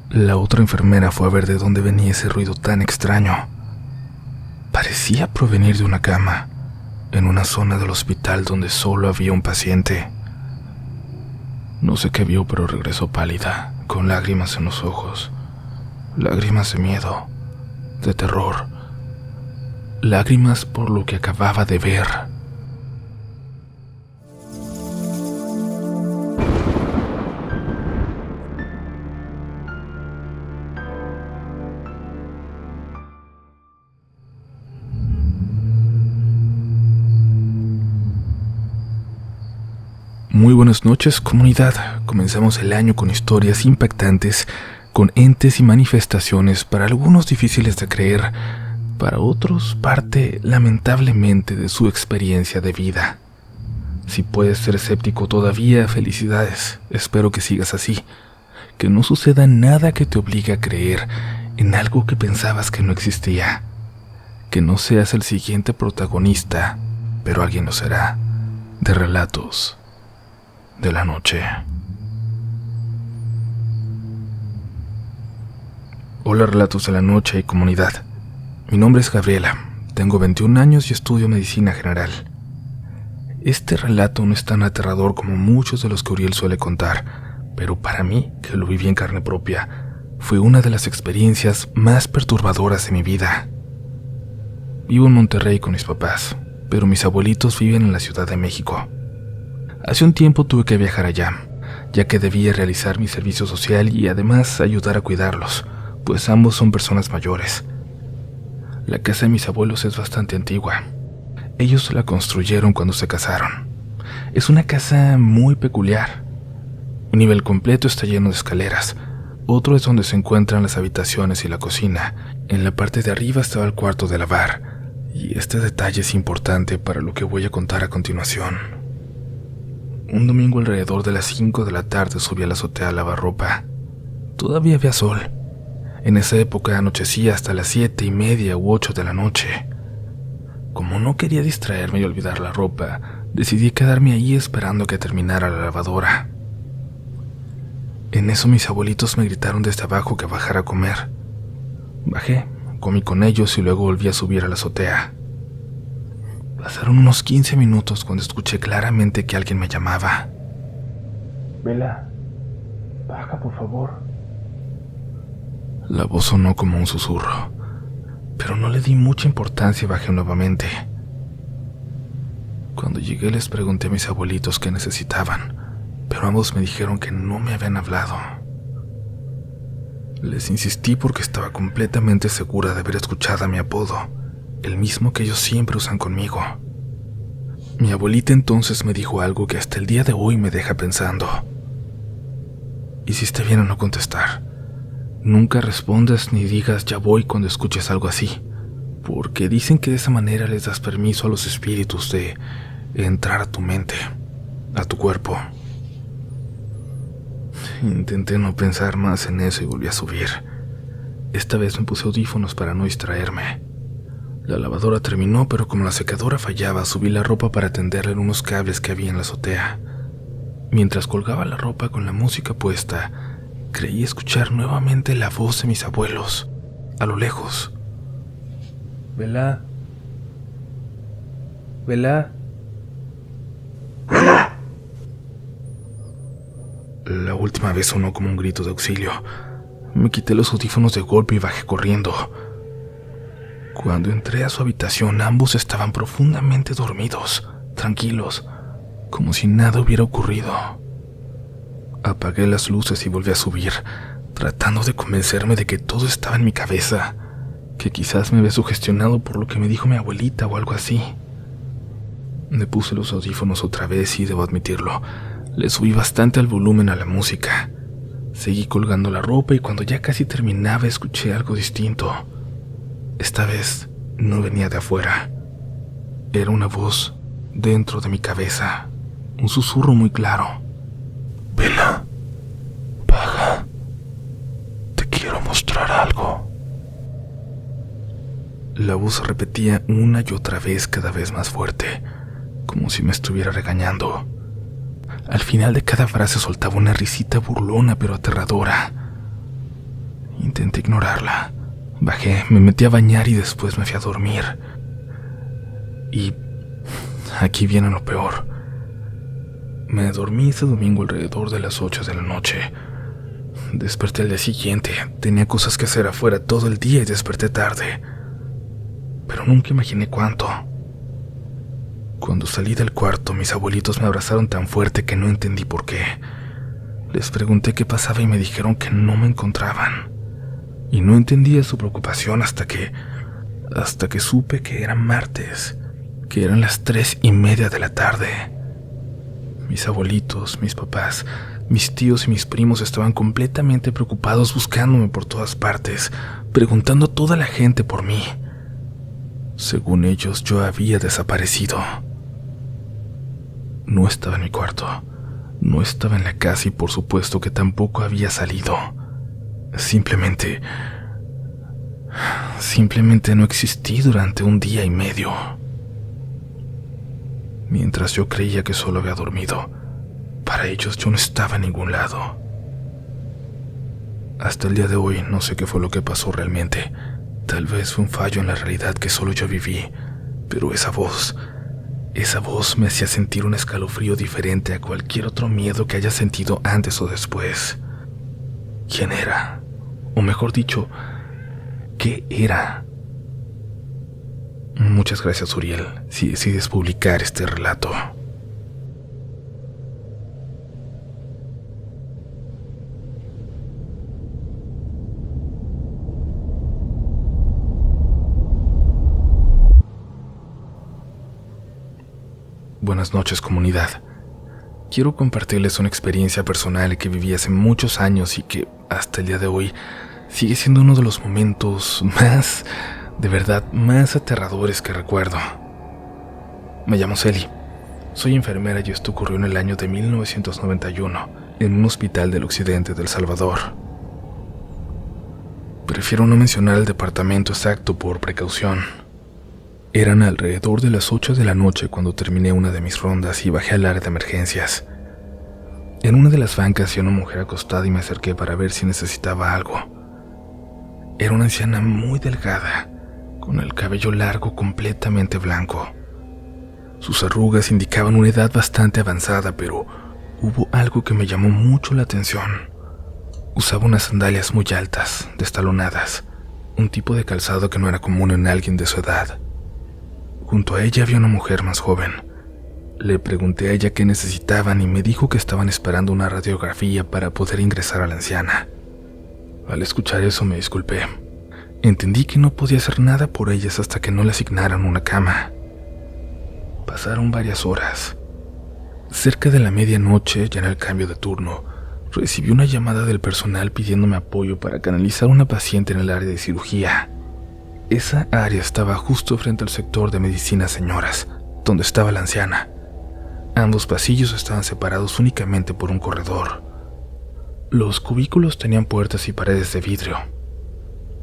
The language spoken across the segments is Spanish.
La otra enfermera fue a ver de dónde venía ese ruido tan extraño. Parecía provenir de una cama, en una zona del hospital donde solo había un paciente. No sé qué vio, pero regresó pálida, con lágrimas en los ojos. Lágrimas de miedo, de terror. Lágrimas por lo que acababa de ver. Muy buenas noches, comunidad. Comenzamos el año con historias impactantes, con entes y manifestaciones, para algunos difíciles de creer, para otros parte lamentablemente de su experiencia de vida. Si puedes ser escéptico todavía, felicidades. Espero que sigas así, que no suceda nada que te obligue a creer en algo que pensabas que no existía, que no seas el siguiente protagonista, pero alguien lo será, de Relatos de la Noche. Hola Relatos de la Noche y comunidad. Mi nombre es Gabriela, tengo 21 años y estudio medicina general. Este relato no es tan aterrador como muchos de los que Uriel suele contar, pero para mí, que lo viví en carne propia, fue una de las experiencias más perturbadoras de mi vida. Vivo en Monterrey con mis papás, pero mis abuelitos viven en la Ciudad de México. Hace un tiempo tuve que viajar allá, ya que debía realizar mi servicio social y además ayudar a cuidarlos, pues ambos son personas mayores. La casa de mis abuelos es bastante antigua. Ellos la construyeron cuando se casaron. Es una casa muy peculiar. Un nivel completo está lleno de escaleras. Otro es donde se encuentran las habitaciones y la cocina. En la parte de arriba estaba el cuarto de lavar. Y este detalle es importante para lo que voy a contar a continuación. Un domingo alrededor de las 5 de la tarde subí a la azotea a lavar ropa. Todavía había sol. En esa época anochecía hasta las 7:30 u 8 de la noche. Como no quería distraerme y olvidar la ropa, decidí quedarme ahí esperando que terminara la lavadora. En eso mis abuelitos me gritaron desde abajo que bajara a comer. Bajé, comí con ellos y luego volví a subir a la azotea. Pasaron unos 15 minutos cuando escuché claramente que alguien me llamaba. «Vela, baja por favor». La voz sonó como un susurro, pero no le di mucha importancia y bajé nuevamente. Cuando llegué les pregunté a mis abuelitos qué necesitaban, pero ambos me dijeron que no me habían hablado. Les insistí porque estaba completamente segura de haber escuchado mi apodo, el mismo que ellos siempre usan conmigo. Mi abuelita entonces me dijo algo que hasta el día de hoy me deja pensando. Hiciste bien en no contestar. Nunca respondas ni digas ya voy cuando escuches algo así, porque dicen que de esa manera les das permiso a los espíritus de entrar a tu mente, a tu cuerpo. Intenté no pensar más en eso y volví a subir. Esta vez me puse audífonos para no distraerme. La lavadora terminó, pero como la secadora fallaba, subí la ropa para tenderla en unos cables que había en la azotea. Mientras colgaba la ropa con la música puesta, creí escuchar nuevamente la voz de mis abuelos, a lo lejos. «Vela, Vela». La última vez sonó como un grito de auxilio. Me quité los audífonos de golpe y bajé corriendo. Cuando entré a su habitación, ambos estaban profundamente dormidos, tranquilos, como si nada hubiera ocurrido. Apagué las luces y volví a subir, tratando de convencerme de que todo estaba en mi cabeza, que quizás me había sugestionado por lo que me dijo mi abuelita o algo así. Me puse los audífonos otra vez y debo admitirlo, le subí bastante al volumen a la música. Seguí colgando la ropa y cuando ya casi terminaba escuché algo distinto. Esta vez no venía de afuera. Era una voz dentro de mi cabeza, un susurro muy claro. «Vela, baja. Te quiero mostrar algo». La voz repetía una y otra vez, cada vez más fuerte, como si me estuviera regañando. Al final de cada frase soltaba una risita burlona pero aterradora. Intenté ignorarla. Bajé, me metí a bañar y después me fui a dormir. Y aquí viene lo peor. Me dormí ese domingo alrededor de las 8 de la noche. Desperté al día siguiente. Tenía cosas que hacer afuera todo el día y desperté tarde. Pero nunca imaginé cuánto. Cuando salí del cuarto, mis abuelitos me abrazaron tan fuerte que no entendí por qué. Les pregunté qué pasaba y me dijeron que no me encontraban. Y no entendía su preocupación hasta que supe que era martes, que eran las 3:30 de la tarde. Mis abuelitos, mis papás, mis tíos y mis primos estaban completamente preocupados buscándome por todas partes, preguntando a toda la gente por mí. Según ellos, yo había desaparecido. No estaba en mi cuarto, no estaba en la casa y por supuesto que tampoco había salido. Simplemente no existí durante un día y medio. Mientras yo creía que solo había dormido, para ellos yo no estaba en ningún lado. Hasta el día de hoy no sé qué fue lo que pasó realmente. Tal vez fue un fallo en la realidad que solo yo viví, pero esa voz me hacía sentir un escalofrío diferente a cualquier otro miedo que haya sentido antes o después. ¿Quién era? O mejor dicho, ¿qué era? Muchas gracias, Uriel, si decides publicar este relato. Buenas noches, comunidad. Quiero compartirles una experiencia personal que viví hace muchos años y que, hasta el día de hoy, sigue siendo uno de los momentos más aterradores que recuerdo. Me llamo Celi, soy enfermera y esto ocurrió en el año de 1991, en un hospital del occidente de El Salvador. Prefiero no mencionar el departamento exacto por precaución. Eran alrededor de las 8 de la noche cuando terminé una de mis rondas y bajé al área de emergencias. En una de las bancas había una mujer acostada y me acerqué para ver si necesitaba algo. Era una anciana muy delgada, con el cabello largo completamente blanco. Sus arrugas indicaban una edad bastante avanzada, pero hubo algo que me llamó mucho la atención. Usaba unas sandalias muy altas, destalonadas, un tipo de calzado que no era común en alguien de su edad. Junto a ella había una mujer más joven. Le pregunté a ella qué necesitaban y me dijo que estaban esperando una radiografía para poder ingresar a la anciana. Al escuchar eso me disculpé. Entendí que no podía hacer nada por ellas hasta que no le asignaran una cama. Pasaron varias horas. Cerca de la medianoche, ya en el cambio de turno, recibí una llamada del personal pidiéndome apoyo para canalizar a una paciente en el área de cirugía. Esa área estaba justo frente al sector de medicina señoras, donde estaba la anciana. Ambos pasillos estaban separados únicamente por un corredor. Los cubículos tenían puertas y paredes de vidrio.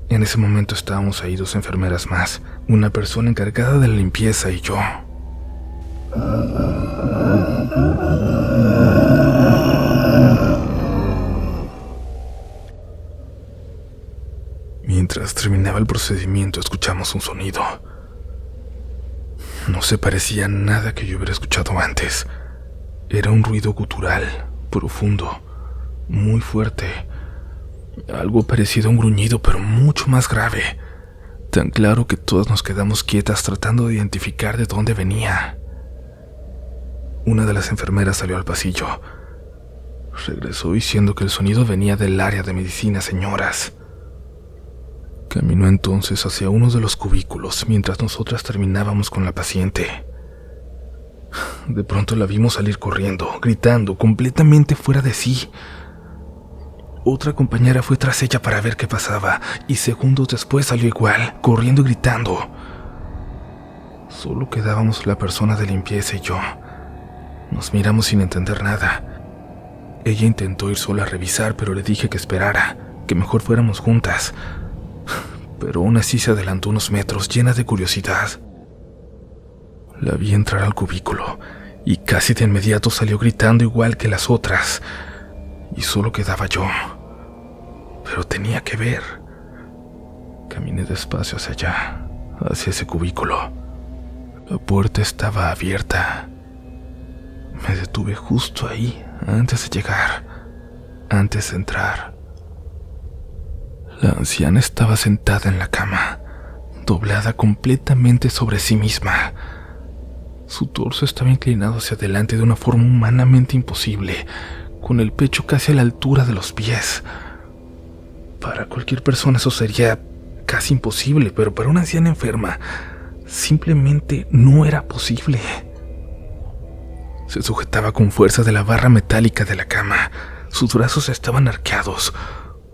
En ese momento estábamos ahí 2 enfermeras más, una persona encargada de la limpieza y yo. Mientras terminaba el procedimiento, escuchamos un sonido. No se parecía a nada que yo hubiera escuchado antes. Era un ruido gutural, profundo, muy fuerte. Algo parecido a un gruñido, pero mucho más grave. Tan claro que todas nos quedamos quietas tratando de identificar de dónde venía. Una de las enfermeras salió al pasillo. Regresó diciendo que el sonido venía del área de medicina señoras. Caminó entonces hacia uno de los cubículos mientras nosotras terminábamos con la paciente. De pronto la vimos salir corriendo, gritando, completamente fuera de sí. Otra compañera fue tras ella para ver qué pasaba y segundos después salió igual, corriendo y gritando. Solo quedábamos la persona de limpieza y yo. Nos miramos sin entender nada. Ella intentó ir sola a revisar, pero le dije que esperara, que mejor fuéramos juntas. Pero aún así se adelantó unos metros, llena de curiosidad. La vi entrar al cubículo y casi de inmediato salió gritando igual que las otras, y solo quedaba yo. pero tenía que ver. Caminé despacio hacia allá, hacia ese cubículo. La puerta estaba abierta. Me detuve justo ahí, antes de llegar, antes de entrar. La anciana estaba sentada en la cama, doblada completamente sobre sí misma. Su torso estaba inclinado hacia adelante de una forma humanamente imposible, con el pecho casi a la altura de los pies. Para cualquier persona eso sería casi imposible, pero para una anciana enferma simplemente no era posible. Se sujetaba con fuerza de la barra metálica de la cama. Sus brazos estaban arqueados,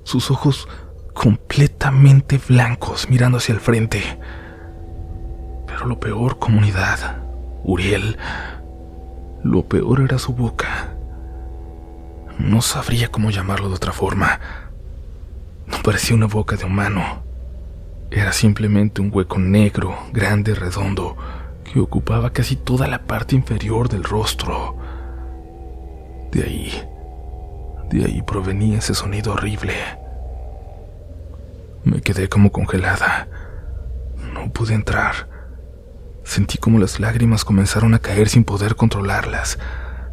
sus ojos completamente blancos mirando hacia el frente. Pero lo peor, comunidad, Uriel, lo peor era su boca. No sabría cómo llamarlo de otra forma. No parecía una boca de humano. Era simplemente un hueco negro, grande y redondo, que ocupaba casi toda la parte inferior del rostro. De ahí provenía ese sonido horrible. Me quedé como congelada. No pude entrar. Sentí como las lágrimas comenzaron a caer sin poder controlarlas,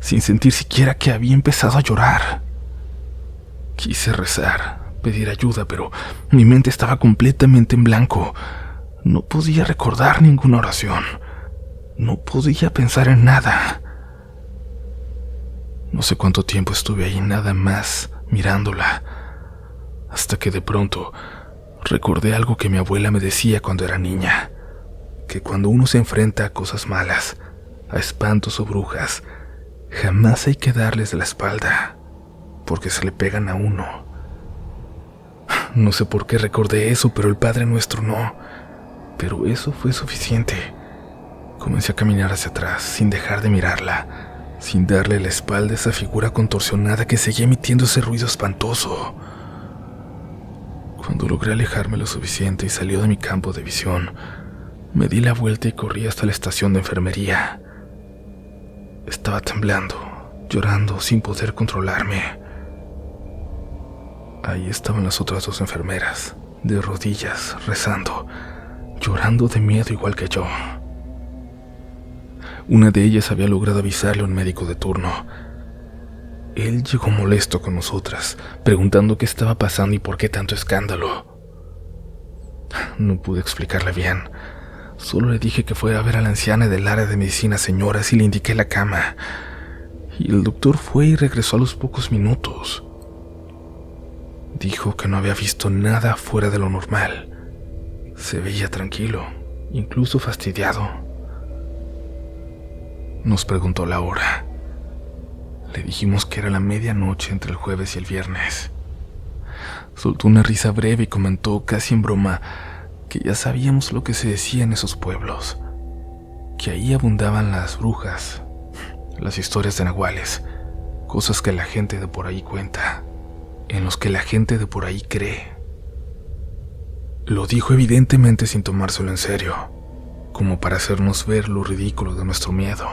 sin sentir siquiera que había empezado a llorar. Quise rezar, pedir ayuda, pero mi mente estaba completamente en blanco. No podía recordar ninguna oración. No podía pensar en nada. No sé cuánto tiempo estuve ahí nada más mirándola, hasta que de pronto recordé algo que mi abuela me decía cuando era niña, que cuando uno se enfrenta a cosas malas, a espantos o brujas, jamás hay que darles la espalda, porque se le pegan a uno. No sé por qué recordé eso, pero el Padre Nuestro no. Pero eso fue suficiente. Comencé a caminar hacia atrás, sin dejar de mirarla, sin darle la espalda a esa figura contorsionada que seguía emitiendo ese ruido espantoso. Cuando logré alejarme lo suficiente y salió de mi campo de visión, me di la vuelta y corrí hasta la estación de enfermería. Estaba temblando, llorando sin poder controlarme. Ahí estaban las otras dos enfermeras, de rodillas, rezando, llorando de miedo igual que yo. Una de ellas había logrado avisarle a un médico de turno. Él llegó molesto con nosotras, preguntando qué estaba pasando y por qué tanto escándalo. No pude explicarle bien. Solo le dije que fuera a ver a la anciana del área de medicina, señoras, y le indiqué la cama. Y el doctor fue y regresó a los pocos minutos. Dijo que no había visto nada fuera de lo normal. Se veía tranquilo, incluso fastidiado. Nos preguntó la hora. Le dijimos que era la medianoche entre el jueves y el viernes. Soltó una risa breve y comentó, casi en broma, que ya sabíamos lo que se decía en esos pueblos, que ahí abundaban las brujas, las historias de nahuales, cosas que la gente de por ahí cuenta, en los que la gente de por ahí cree. Lo dijo evidentemente sin tomárselo en serio, como para hacernos ver lo ridículo de nuestro miedo.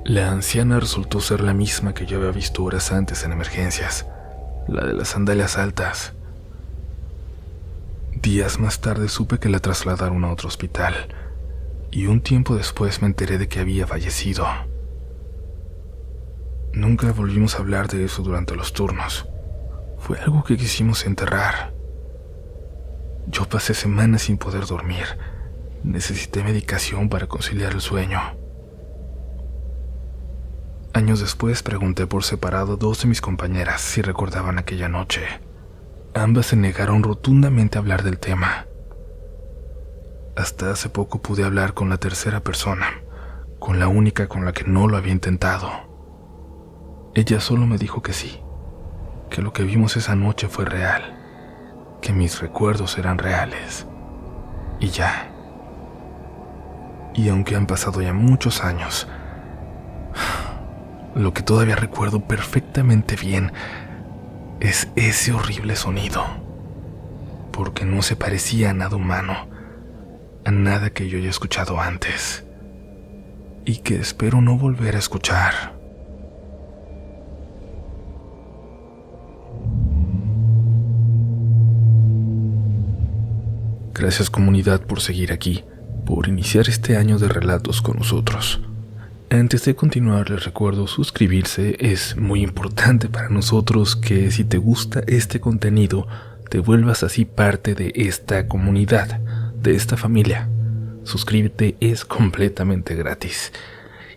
La anciana resultó ser la misma que yo había visto horas antes en emergencias, la de las sandalias altas. Días más tarde supe que la trasladaron a otro hospital, y un tiempo después me enteré de que había fallecido. Nunca volvimos a hablar de eso durante los turnos. Fue algo que quisimos enterrar. Yo pasé semanas sin poder dormir. Necesité medicación para conciliar el sueño. Años después pregunté por separado a dos de mis compañeras si recordaban aquella noche. Ambas se negaron rotundamente a hablar del tema. Hasta hace poco pude hablar con la tercera persona, con la única con la que no lo había intentado. Ella solo me dijo que sí, que lo que vimos esa noche fue real, que mis recuerdos eran reales. Y ya. Y aunque han pasado ya muchos años, lo que todavía recuerdo perfectamente bien es ese horrible sonido, porque no se parecía a nada humano, a nada que yo haya escuchado antes, y que espero no volver a escuchar. Gracias comunidad por seguir aquí, por iniciar este año de relatos con nosotros. Antes de continuar les recuerdo suscribirse, es muy importante para nosotros que si te gusta este contenido te vuelvas así parte de esta comunidad, de esta familia. Suscríbete, es completamente gratis.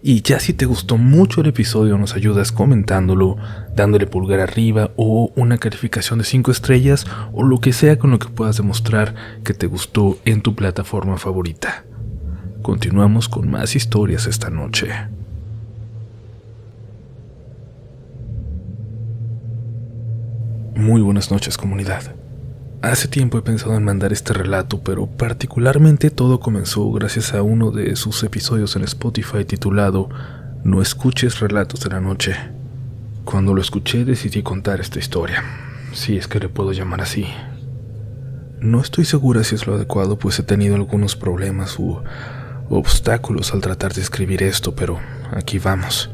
Y ya si te gustó mucho el episodio nos ayudas comentándolo, dándole pulgar arriba o una calificación de 5 estrellas o lo que sea con lo que puedas demostrar que te gustó en tu plataforma favorita. Continuamos con más historias esta noche. Muy buenas noches comunidad. Hace tiempo he pensado en mandar este relato, pero particularmente todo comenzó gracias a uno de sus episodios en Spotify titulado No escuches relatos de la noche. Cuando lo escuché decidí contar esta historia, si es que le puedo llamar así. No estoy segura si es lo adecuado, pues he tenido algunos problemas u obstáculos al tratar de escribir esto, pero aquí vamos.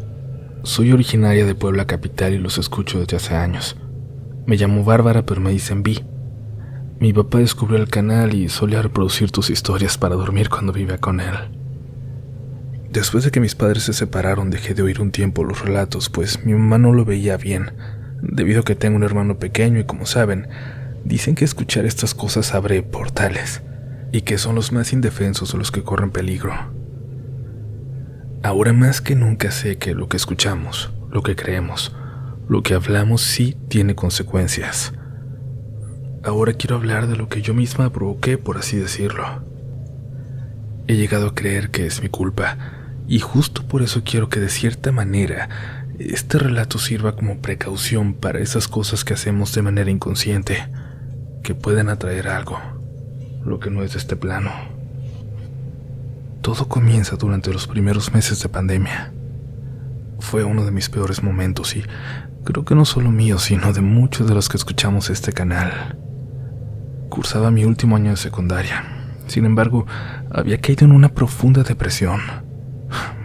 Soy originaria de Puebla capital y los escucho desde hace años. Me llamo Bárbara, pero me dicen Vi. Mi papá descubrió el canal y solía reproducir tus historias para dormir cuando vivía con él. Después de que mis padres se separaron, dejé de oír un tiempo los relatos, pues mi mamá no lo veía bien, debido a que tengo un hermano pequeño y como saben, dicen que escuchar estas cosas abre portales, y que son los más indefensos los que corren peligro. Ahora más que nunca sé que lo que escuchamos, lo que creemos, lo que hablamos sí tiene consecuencias. Ahora quiero hablar de lo que yo misma provoqué, por así decirlo. He llegado a creer que es mi culpa, y justo por eso quiero que de cierta manera este relato sirva como precaución para esas cosas que hacemos de manera inconsciente, que pueden atraer algo, lo que no es de este plano. Todo comienza durante los primeros meses de pandemia. Fue uno de mis peores momentos y creo que no solo mío, sino de muchos de los que escuchamos este canal. Cursaba mi último año de secundaria. Sin embargo, había caído en una profunda depresión.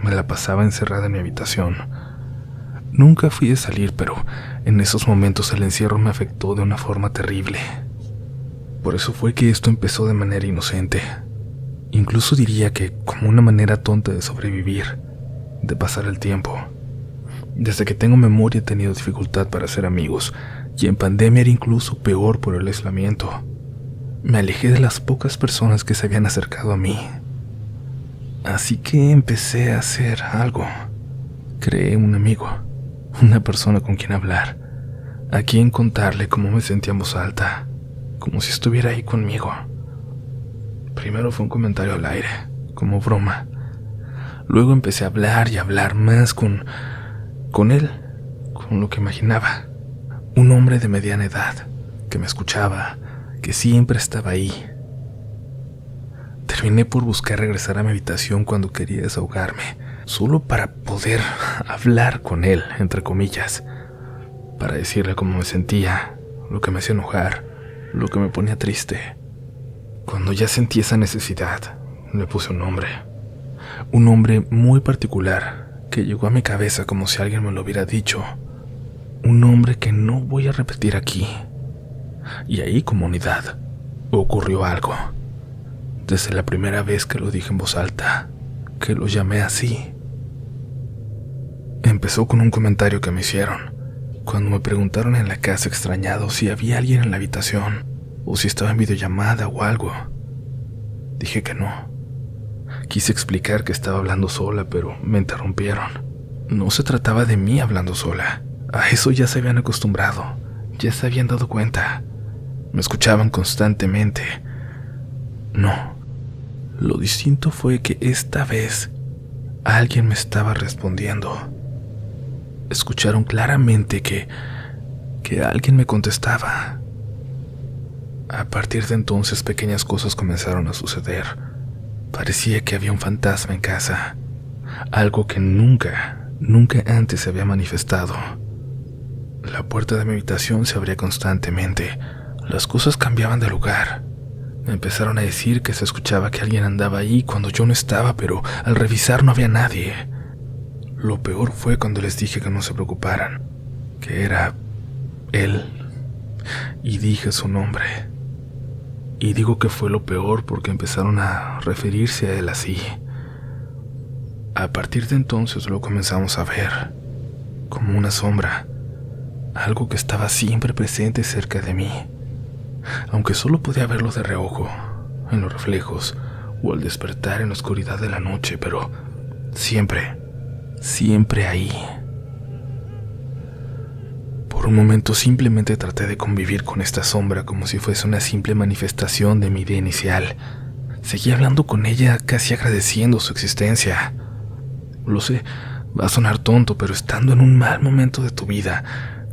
Me la pasaba encerrada en mi habitación. Nunca fui de salir, pero en esos momentos el encierro me afectó de una forma terrible. Por eso fue que esto empezó de manera inocente. Incluso diría que como una manera tonta de sobrevivir, de pasar el tiempo. Desde que tengo memoria he tenido dificultad para hacer amigos, y en pandemia era incluso peor por el aislamiento. Me alejé de las pocas personas que se habían acercado a mí. Así que empecé a hacer algo. Creé un amigo, una persona con quien hablar, a quien contarle cómo me sentía en voz alta, como si estuviera ahí conmigo. Primero fue un comentario al aire, como broma. Luego empecé a hablar y a hablar más con él, con lo que imaginaba. Un hombre de mediana edad, que me escuchaba, que siempre estaba ahí. Terminé por buscar regresar a mi habitación cuando quería desahogarme, solo para poder hablar con él, entre comillas, para decirle cómo me sentía, lo que me hacía enojar, lo que me ponía triste. Cuando ya sentí esa necesidad, le puse un nombre muy particular que llegó a mi cabeza como si alguien me lo hubiera dicho, un nombre que no voy a repetir aquí. Y ahí, comunidad, ocurrió algo. Desde la primera vez que lo dije en voz alta, que lo llamé así. Empezó con un comentario que me hicieron, cuando me preguntaron en la casa extrañado si había alguien en la habitación, o si estaba en videollamada o algo. Dije que no. Quise explicar que estaba hablando sola, pero me interrumpieron. No se trataba de mí hablando sola. A eso ya se habían acostumbrado, ya se habían dado cuenta. Me escuchaban constantemente. No. Lo distinto fue que esta vez alguien me estaba respondiendo. Escucharon claramente que alguien me contestaba. A partir de entonces pequeñas cosas comenzaron a suceder. Parecía que había un fantasma en casa, algo que nunca antes se había manifestado. La puerta de mi habitación se abría constantemente. Las cosas cambiaban de lugar. Me empezaron a decir que se escuchaba que alguien andaba ahí cuando yo no estaba, pero al revisar no había nadie. Lo peor fue cuando les dije que no se preocuparan, que era él, y dije su nombre. Y digo que fue lo peor porque empezaron a referirse a él así. A partir de entonces lo comenzamos a ver como una sombra, algo que estaba siempre presente cerca de mí, aunque solo podía verlo de reojo, en los reflejos o al despertar en la oscuridad de la noche, pero siempre, siempre ahí. Por un momento simplemente traté de convivir con esta sombra como si fuese una simple manifestación de mi idea inicial. Seguí hablando con ella, casi agradeciendo su existencia. Lo sé, va a sonar tonto, pero estando en un mal momento de tu vida,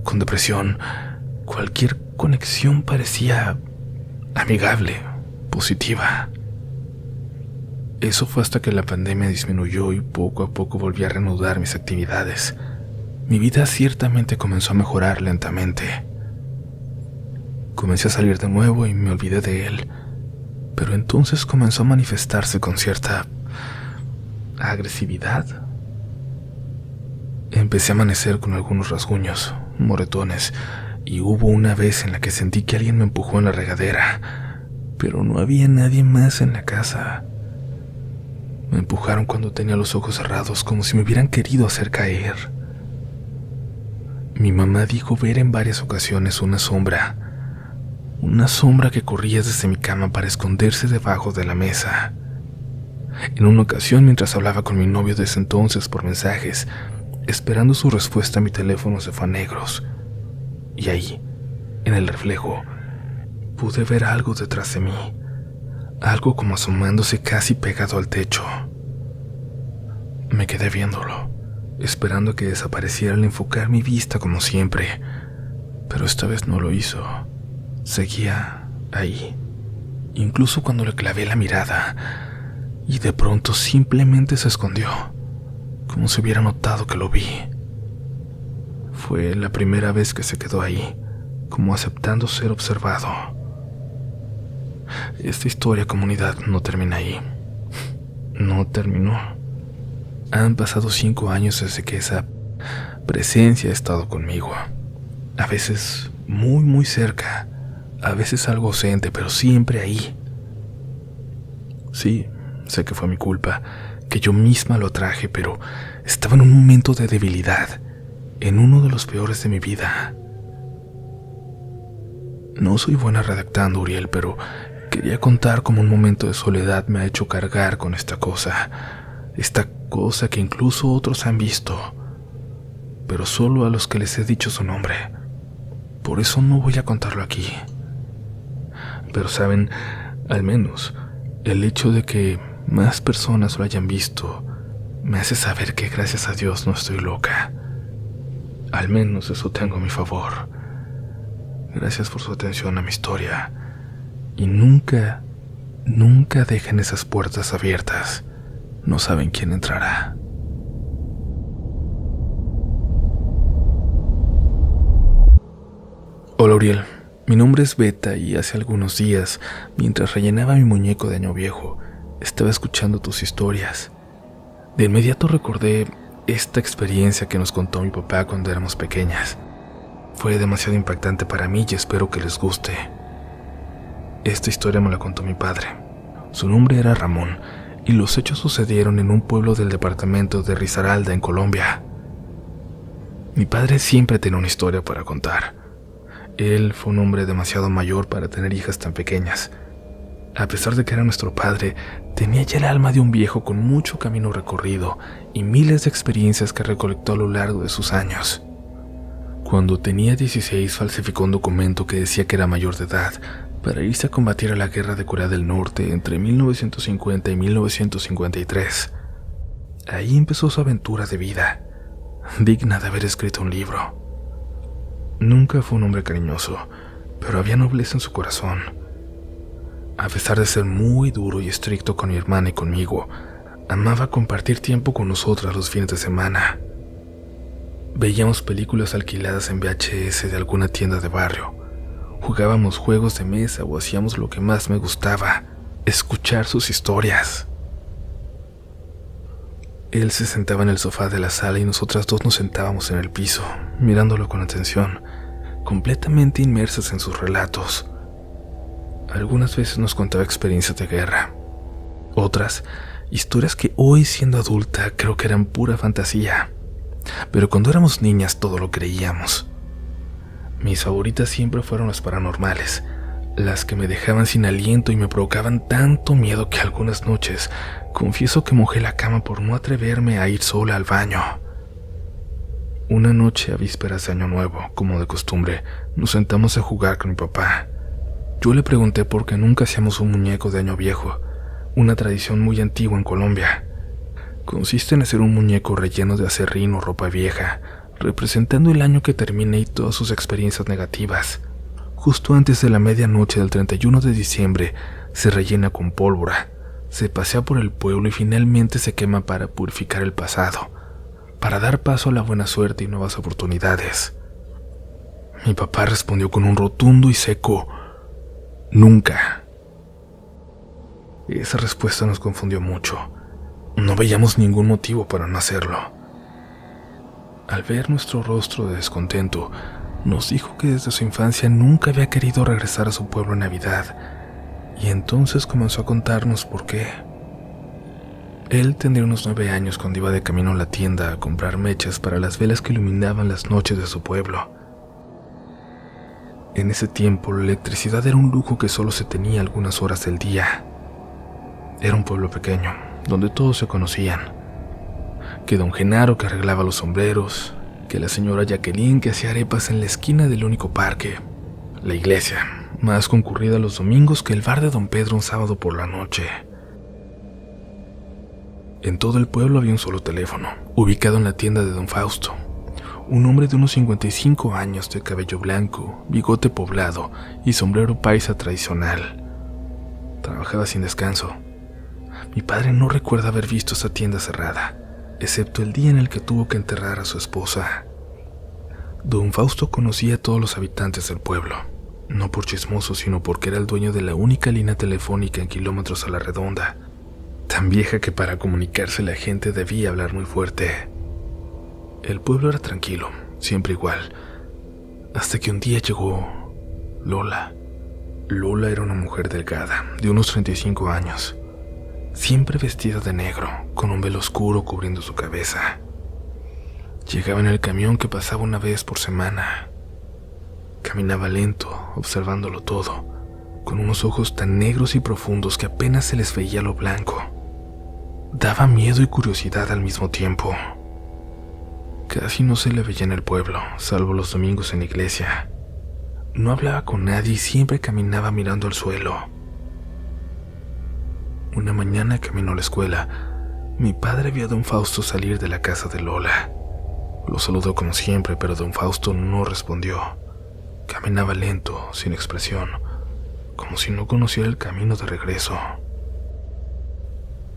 con depresión, cualquier conexión parecía amigable, positiva. Eso fue hasta que la pandemia disminuyó y poco a poco volví a reanudar mis actividades. Mi vida ciertamente comenzó a mejorar lentamente. Comencé a salir de nuevo y me olvidé de él, pero entonces comenzó a manifestarse con cierta agresividad. Empecé a amanecer con algunos rasguños, moretones, y hubo una vez en la que sentí que alguien me empujó en la regadera, pero no había nadie más en la casa. Me empujaron cuando tenía los ojos cerrados, como si me hubieran querido hacer caer. Mi mamá dijo ver en varias ocasiones una sombra que corría desde mi cama para esconderse debajo de la mesa. En una ocasión, mientras hablaba con mi novio de ese entonces por mensajes, esperando su respuesta, mi teléfono se fue a negros. Y ahí, en el reflejo, pude ver algo detrás de mí, algo como asomándose casi pegado al techo. Me quedé viéndolo, esperando que desapareciera al enfocar mi vista como siempre, pero esta vez no lo hizo. Seguía ahí, incluso cuando le clavé la mirada, y de pronto simplemente se escondió, como si hubiera notado que lo vi. Fue la primera vez que se quedó ahí, como aceptando ser observado. Esta historia, comunidad, no termina ahí. No terminó. Han pasado 5 años desde que esa presencia ha estado conmigo. A veces muy, muy cerca. A veces algo ausente, pero siempre ahí. Sí, sé que fue mi culpa, que yo misma lo atraje, pero estaba en un momento de debilidad, en uno de los peores de mi vida. No soy buena redactando, Uriel, pero quería contar cómo un momento de soledad me ha hecho cargar con esta cosa que incluso otros han visto, pero solo a los que les he dicho su nombre. Por eso no voy a contarlo aquí. Pero saben, al menos el hecho de que más personas lo hayan visto me hace saber que gracias a Dios no estoy loca. Al menos eso tengo a mi favor. Gracias por su atención a mi historia. Y nunca, nunca dejen esas puertas abiertas. No saben quién entrará. Hola, Uriel. Mi nombre es Beta y hace algunos días, mientras rellenaba mi muñeco de año viejo, estaba escuchando tus historias. De inmediato recordé esta experiencia que nos contó mi papá cuando éramos pequeñas. Fue demasiado impactante para mí y espero que les guste. Esta historia me la contó mi padre. Su nombre era Ramón y los hechos sucedieron en un pueblo del departamento de Risaralda, en Colombia. Mi padre siempre tenía una historia para contar. Él fue un hombre demasiado mayor para tener hijas tan pequeñas. A pesar de que era nuestro padre, tenía ya el alma de un viejo con mucho camino recorrido y miles de experiencias que recolectó a lo largo de sus años. Cuando tenía 16, falsificó un documento que decía que era mayor de edad para irse a combatir a la guerra de Corea del Norte entre 1950 y 1953. Ahí empezó su aventura de vida, digna de haber escrito un libro. Nunca fue un hombre cariñoso, pero había nobleza en su corazón. A pesar de ser muy duro y estricto con mi hermana y conmigo, amaba compartir tiempo con nosotras los fines de semana. Veíamos películas alquiladas en VHS de alguna tienda de barrio. Jugábamos juegos de mesa o hacíamos lo que más me gustaba, escuchar sus historias. Él se sentaba en el sofá de la sala y nosotras dos nos sentábamos en el piso, mirándolo con atención, completamente inmersas en sus relatos. Algunas veces nos contaba experiencias de guerra. Otras, historias que hoy, siendo adulta, creo que eran pura fantasía. Pero cuando éramos niñas todo lo creíamos. Mis favoritas siempre fueron las paranormales, las que me dejaban sin aliento y me provocaban tanto miedo que algunas noches confieso que mojé la cama por no atreverme a ir sola al baño. Una noche a vísperas de Año Nuevo, como de costumbre, nos sentamos a jugar con mi papá. Yo le pregunté por qué nunca hacíamos un muñeco de Año Viejo, una tradición muy antigua en Colombia. Consiste en hacer un muñeco relleno de aserrín o ropa vieja, representando el año que termina y todas sus experiencias negativas. Justo antes de la medianoche del 31 de diciembre, se rellena con pólvora, se pasea por el pueblo y finalmente se quema para purificar el pasado, para dar paso a la buena suerte y nuevas oportunidades. Mi papá respondió con un rotundo y seco «Nunca». Esa respuesta nos confundió mucho. No veíamos ningún motivo para no hacerlo. Al ver nuestro rostro de descontento, nos dijo que desde su infancia nunca había querido regresar a su pueblo en Navidad, y entonces comenzó a contarnos por qué. Él tendría unos 9 años cuando iba de camino a la tienda a comprar mechas para las velas que iluminaban las noches de su pueblo. En ese tiempo, la electricidad era un lujo que solo se tenía algunas horas del día. Era un pueblo pequeño, donde todos se conocían. Que don Genaro que arreglaba los sombreros, que la señora Jacqueline que hacía arepas en la esquina del único parque, la iglesia, más concurrida los domingos que el bar de don Pedro un sábado por la noche. En todo el pueblo había un solo teléfono, ubicado en la tienda de don Fausto, un hombre de unos 55 años de cabello blanco, bigote poblado y sombrero paisa tradicional. Trabajaba sin descanso. Mi padre no recuerda haber visto esa tienda cerrada, excepto el día en el que tuvo que enterrar a su esposa. Don Fausto conocía a todos los habitantes del pueblo, no por chismoso, sino porque era el dueño de la única línea telefónica en kilómetros a la redonda, tan vieja que para comunicarse la gente debía hablar muy fuerte. El pueblo era tranquilo, siempre igual, hasta que un día llegó Lola. Lola era una mujer delgada, de unos 35 años, siempre vestida de negro, con un velo oscuro cubriendo su cabeza. Llegaba en el camión que pasaba una vez por semana. Caminaba lento, observándolo todo, con unos ojos tan negros y profundos que apenas se les veía lo blanco. Daba miedo y curiosidad al mismo tiempo. Casi no se le veía en el pueblo, salvo los domingos en la iglesia. No hablaba con nadie y siempre caminaba mirando al suelo. Una mañana camino a la escuela, mi padre vio a don Fausto salir de la casa de Lola. Lo saludó como siempre, pero don Fausto no respondió. Caminaba lento, sin expresión, como si no conociera el camino de regreso.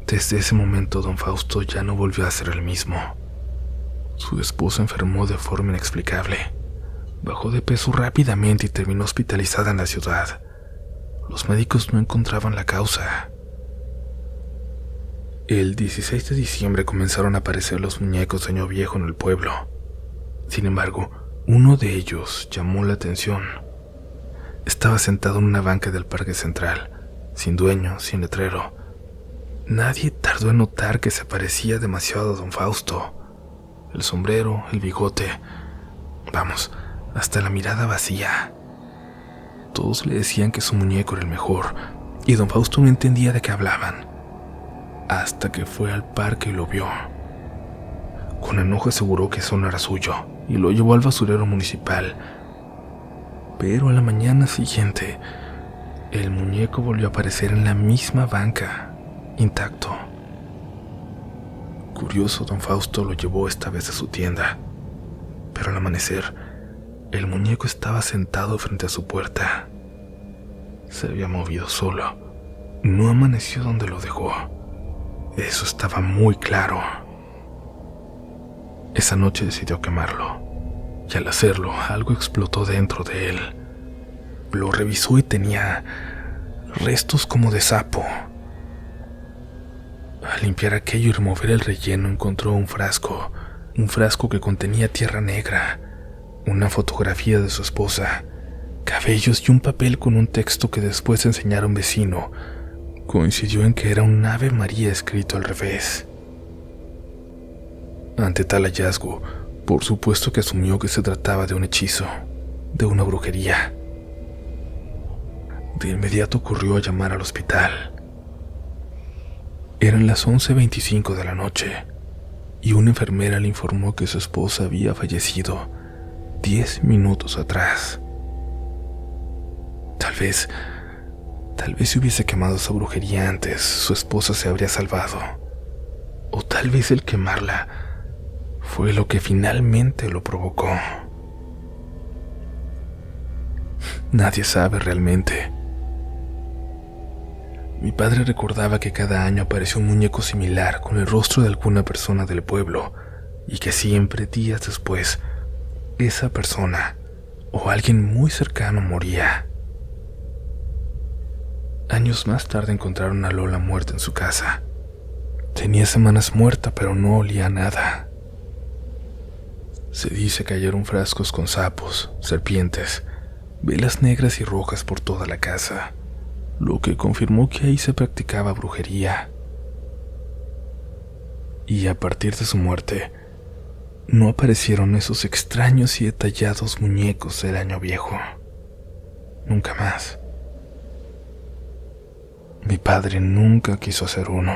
Desde ese momento don Fausto ya no volvió a ser el mismo. Su esposa enfermó de forma inexplicable. Bajó de peso rápidamente y terminó hospitalizada en la ciudad. Los médicos no encontraban la causa. El 16 de diciembre comenzaron a aparecer los muñecos de Año Viejo en el pueblo. Sin embargo, uno de ellos llamó la atención. Estaba sentado en una banca del parque central, sin dueño, sin letrero. Nadie tardó en notar que se parecía demasiado a don Fausto. El sombrero, el bigote, vamos, hasta la mirada vacía. Todos le decían que su muñeco era el mejor, y don Fausto no entendía de qué hablaban. Hasta que fue al parque y lo vio. Con enojo aseguró que eso no era suyo y lo llevó al basurero municipal. Pero a la mañana siguiente, el muñeco volvió a aparecer en la misma banca, intacto. Curioso, don Fausto lo llevó esta vez a su tienda, pero al amanecer, el muñeco estaba sentado frente a su puerta. Se había movido solo. No amaneció donde lo dejó. Eso estaba muy claro. Esa noche decidió quemarlo, y al hacerlo, algo explotó dentro de él. Lo revisó y tenía restos como de sapo. Al limpiar aquello y remover el relleno, encontró un frasco que contenía tierra negra, una fotografía de su esposa cabellos y un papel con un texto que después enseñara a un vecino. Coincidió en que era un Ave María escrito al revés. Ante tal hallazgo, por supuesto que asumió que se trataba de un hechizo, de una brujería. De inmediato corrió a llamar al hospital. Eran las 11:25 de la noche y una enfermera le informó que su esposa había fallecido 10 minutos atrás. Tal vez si hubiese quemado esa brujería antes, su esposa se habría salvado. O tal vez el quemarla fue lo que finalmente lo provocó. Nadie sabe realmente. Mi padre recordaba que cada año aparecía un muñeco similar con el rostro de alguna persona del pueblo y que siempre, días después, esa persona o alguien muy cercano moría. Años más tarde encontraron a Lola muerta en su casa. Tenía semanas muerta, pero no olía a nada. Se dice que hallaron frascos con sapos, serpientes, velas negras y rojas por toda la casa, lo que confirmó que ahí se practicaba brujería. Y a partir de su muerte, no aparecieron esos extraños y detallados muñecos del año viejo. Nunca más. Mi padre nunca quiso hacer uno.